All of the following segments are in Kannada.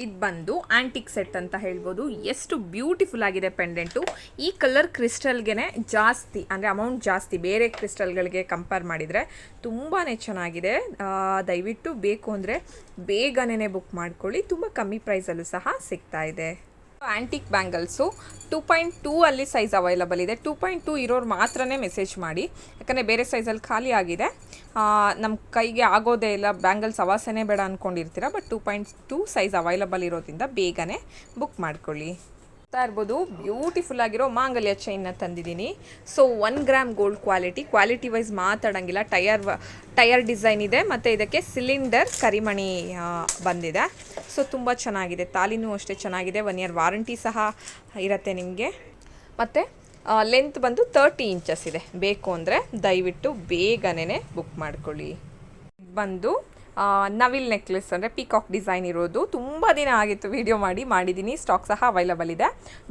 ಇದು ಬಂದು ಆಂಟಿಕ್ ಸೆಟ್ ಅಂತ ಹೇಳ್ಬೋದು. ಎಷ್ಟು ಬ್ಯೂಟಿಫುಲ್ ಆಗಿದೆ ಪೆಂಡೆಂಟು. ಈ ಕಲರ್ ಕ್ರಿಸ್ಟಲ್ಗೆ ಜಾಸ್ತಿ ಅಂದರೆ ಅಮೌಂಟ್ ಜಾಸ್ತಿ ಬೇರೆ ಕ್ರಿಸ್ಟಲ್ಗಳಿಗೆ ಕಂಪೇರ್ ಮಾಡಿದರೆ ತುಂಬಾ ಚೆನ್ನಾಗಿದೆ. ದಯವಿಟ್ಟು ಬೇಕು ಅಂದರೆ ಬೇಗನೆ ಬುಕ್ ಮಾಡ್ಕೊಳ್ಳಿ. ತುಂಬ ಕಮ್ಮಿ ಪ್ರೈಸಲ್ಲೂ ಸಹ ಸಿಗ್ತಾ ಇದೆ. ಆ್ಯಂಟಿಕ್ ಬ್ಯಾಂಗಲ್ಸು 2.2 ಅಲ್ಲಿ ಸೈಜ್ ಅವೈಲಬಲ್ ಇದೆ. 2.2 ಇರೋರು ಮಾತ್ರನೇ ಮೆಸೇಜ್ ಮಾಡಿ, ಯಾಕಂದರೆ ಬೇರೆ ಸೈಜಲ್ಲಿ ಖಾಲಿ ಆಗಿದೆ. ನಮ್ಮ ಕೈಗೆ ಆಗೋದೇ ಇಲ್ಲ, ಬ್ಯಾಂಗಲ್ಸ್ ಅವಾಸನೆ ಬೇಡ ಅಂದ್ಕೊಂಡಿರ್ತೀರ. ಬಟ್ 2.2 ಸೈಜ್ ಅವೈಲಬಲ್ ಇರೋದ್ರಿಂದ ಬೇಗನೆ ಬುಕ್ ಮಾಡ್ಕೊಳ್ಳಿ. ಇರ್ಬೋದು ಬ್ಯೂಟಿಫುಲ್ ಆಗಿರೋ ಮಾಂಗಲ್ಯ ಚೈನ್ನ ತಂದಿದ್ದೀನಿ. So 1 gram gold quality wise ಮಾತಾಡೋಂಗಿಲ್ಲ. ಟಯರ್ ಡಿಸೈನ್ ಇದೆ ಮತ್ತು ಇದಕ್ಕೆ ಸಿಲಿಂಡರ್ ಕರಿಮಣಿ ಬಂದಿದೆ. ಸೊ ತುಂಬ ಚೆನ್ನಾಗಿದೆ. ತಾಲಿನೂ ಅಷ್ಟೇ ಚೆನ್ನಾಗಿದೆ. 1 ಇಯರ್ ವಾರಂಟಿ ಸಹ ಇರುತ್ತೆ ನಿಮಗೆ. ಮತ್ತು ಲೆಂತ್ ಬಂದು 30 ಇಂಚಸ್ ಇದೆ. ಬೇಕು ಅಂದರೆ ದಯವಿಟ್ಟು ಬೇಗನೆ ಬುಕ್ ಮಾಡ್ಕೊಳ್ಳಿ. ಬಂದು ನವಿಲ್ ನೆಕ್ಲೆಸ್ ಅಂದರೆ ಪೀಕಾಕ್ ಡಿಸೈನ್ ಇರೋದು. ತುಂಬ ದಿನ ಆಗಿತ್ತು ವಿಡಿಯೋ ಮಾಡಿದ್ದೀನಿ. ಸ್ಟಾಕ್ ಸಹ ಅವೈಲಬಲ್ ಇದೆ.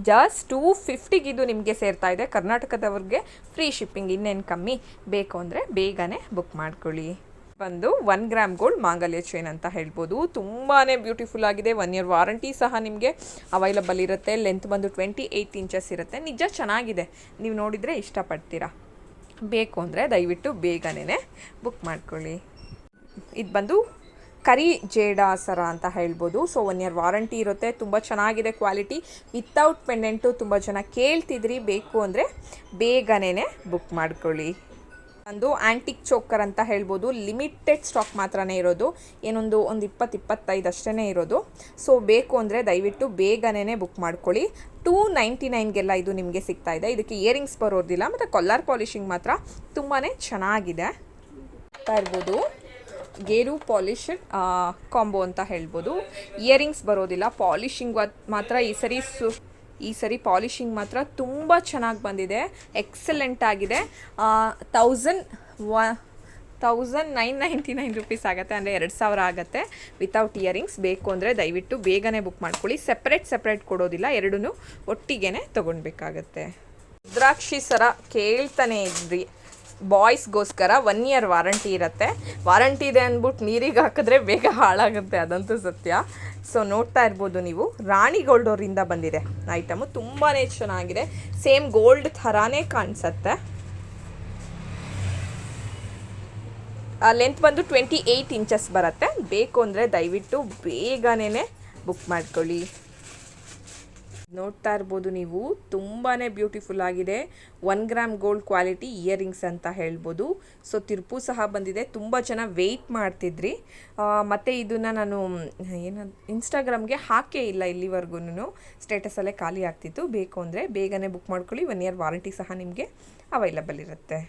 ಜಸ್ಟ್ 250 ಇದು ನಿಮಗೆ ಸೇರ್ತಾ ಇದೆ. ಕರ್ನಾಟಕದವ್ರಿಗೆ ಫ್ರೀ ಶಿಪ್ಪಿಂಗ್, ಇನ್ನೇನು ಕಮ್ಮಿ. ಬೇಕು ಅಂದರೆ ಬೇಗನೆ ಬುಕ್ ಮಾಡ್ಕೊಳ್ಳಿ. ಬಂದು 1 ಗ್ರಾಮ್ ಗೋಲ್ಡ್ ಮಾಂಗಲ್ಯ ಚೈನ್ ಅಂತ ಹೇಳ್ಬೋದು. ತುಂಬಾ ಬ್ಯೂಟಿಫುಲ್ ಆಗಿದೆ. 1 ಇಯರ್ ವಾರಂಟಿ ಸಹ ನಿಮಗೆ ಅವೈಲಬಲ್ ಇರುತ್ತೆ. ಲೆಂತ್ ಬಂದು 28 ಇಂಚಸ್ ಇರುತ್ತೆ. ನಿಜ ಚೆನ್ನಾಗಿದೆ, ನೀವು ನೋಡಿದರೆ ಇಷ್ಟಪಡ್ತೀರಾ. ಬೇಕು ಅಂದರೆ ದಯವಿಟ್ಟು ಬೇಗನೆ ಬುಕ್ ಮಾಡ್ಕೊಳ್ಳಿ. ಇದು ಬಂದು ಕರಿ ಜೇಡ ಸರ ಅಂತ ಹೇಳ್ಬೋದು. ಸೊ 1 ಇಯರ್ ವಾರಂಟಿ ಇರುತ್ತೆ. ತುಂಬ ಚೆನ್ನಾಗಿದೆ ಕ್ವಾಲಿಟಿ. ವಿತೌಟ್ ಪೆಂಡೆಂಟು ತುಂಬ ಜನ ಕೇಳ್ತಿದ್ರಿ. ಬೇಕು ಅಂದರೆ ಬೇಗನೆ ಬುಕ್ ಮಾಡ್ಕೊಳ್ಳಿ. ಒಂದು ಆ್ಯಂಟಿಕ್ ಚೋಕರ್ ಅಂತ ಹೇಳ್ಬೋದು. ಲಿಮಿಟೆಡ್ ಸ್ಟಾಕ್ ಮಾತ್ರನೇ ಇರೋದು. ಒಂದು 20-25 ಅಷ್ಟೇ ಇರೋದು. ಸೊ ಬೇಕು ಅಂದರೆ ದಯವಿಟ್ಟು ಬೇಗನೆ ಬುಕ್ ಮಾಡ್ಕೊಳ್ಳಿ. 299ಗೆಲ್ಲ ಇದು ನಿಮಗೆ ಸಿಗ್ತಾ ಇದೆ. ಇದಕ್ಕೆ ಇಯರಿಂಗ್ಸ್ ಬರೋದಿಲ್ಲ ಮತ್ತು ಕಲರ್ ಪಾಲಿಶಿಂಗ್ ಮಾತ್ರ ತುಂಬಾ ಚೆನ್ನಾಗಿದೆ. ಇರ್ಬೋದು ಗೇರು ಪಾಲಿಶ್ ಕಾಂಬೋ ಅಂತ ಹೇಳ್ಬೋದು. ಇಯರಿಂಗ್ಸ್ ಬರೋದಿಲ್ಲ, ಪಾಲಿಶಿಂಗ್ ಮಾತ್ರ ಈ ಸರಿ ಪಾಲಿಶಿಂಗ್ ಮಾತ್ರ ತುಂಬ ಚೆನ್ನಾಗಿ ಬಂದಿದೆ. ಎಕ್ಸಲೆಂಟ್ ಆಗಿದೆ. 1999 ರುಪೀಸ್ ಆಗುತ್ತೆ, ಅಂದರೆ 2000 ಆಗುತ್ತೆ ವಿತೌಟ್ ಇಯರಿಂಗ್ಸ್. ಬೇಕು ಅಂದರೆ ದಯವಿಟ್ಟು ಬೇಗನೆ ಬುಕ್ ಮಾಡ್ಕೊಳ್ಳಿ. ಸೆಪ್ರೇಟ್ ಕೊಡೋದಿಲ್ಲ, ಎರಡೂ ಒಟ್ಟಿಗೆ ತೊಗೊಳ್ಬೇಕಾಗತ್ತೆ. ರುದ್ರಾಕ್ಷಿ ಸರ ಕೇಳ್ತಾನೆ ಇದ್ರಿ. ಬಾಯ್ಸ್ಗೋಸ್ಕರ 1 ಇಯರ್ ವಾರಂಟಿ ಇರುತ್ತೆ. ವಾರಂಟಿ ಇದೆ ಅಂದ್ಬಿಟ್ಟು ನೀರಿಗೆ ಹಾಕಿದ್ರೆ ಬೇಗ ಹಾಳಾಗುತ್ತೆ, ಅದಂತೂ ಸತ್ಯ. ಸೊ ನೋಡ್ತಾ ಇರ್ಬೋದು ನೀವು, ರಾಣಿ ಗೋಲ್ಡ್ ಅವರಿಂದ ಬಂದಿದೆ ಐಟಮು. ತುಂಬಾ ಚೆನ್ನಾಗಿದೆ. ಸೇಮ್ ಗೋಲ್ಡ್ ಥರಾನೇ ಕಾಣಿಸುತ್ತೆ. ಲೆಂತ್ ಬಂದು 28 ಇಂಚಸ್ ಬರುತ್ತೆ. ಬೇಕು ಅಂದರೆ ದಯವಿಟ್ಟು ಬೇಗನೆ ಬುಕ್ ಮಾಡ್ಕೊಳ್ಳಿ. ನೋಡ್ತಾ ಇರ್ಬೋದು ನೀವು, ತುಂಬಾ ಬ್ಯೂಟಿಫುಲ್ ಆಗಿದೆ. 1 ಗ್ರಾಮ್ ಗೋಲ್ಡ್ ಕ್ವಾಲಿಟಿ ಇಯರಿಂಗ್ಸ್ ಅಂತ ಹೇಳ್ಬೋದು. ಸೊ ತಿರುಪು ಸಹ ಬಂದಿದೆ. ತುಂಬ ಜನ ವೆಯ್ಟ್ ಮಾಡ್ತಿದ್ರಿ. ಮತ್ತು ಇದನ್ನು ನಾನು ಇನ್ಸ್ಟಾಗ್ರಾಮ್ಗೆ ಹಾಕೇ ಇಲ್ಲ ಇಲ್ಲಿವರೆಗೂ. ಸ್ಟೇಟಸಲ್ಲೇ ಖಾಲಿ ಆಗ್ತಿತ್ತು. ಬೇಕು ಅಂದರೆ ಬೇಗನೆ ಬುಕ್ ಮಾಡ್ಕೊಳ್ಳಿ. 1 ಇಯರ್ ವಾರಂಟಿ ಸಹ ನಿಮಗೆ ಅವೈಲಬಲ್ ಇರುತ್ತೆ.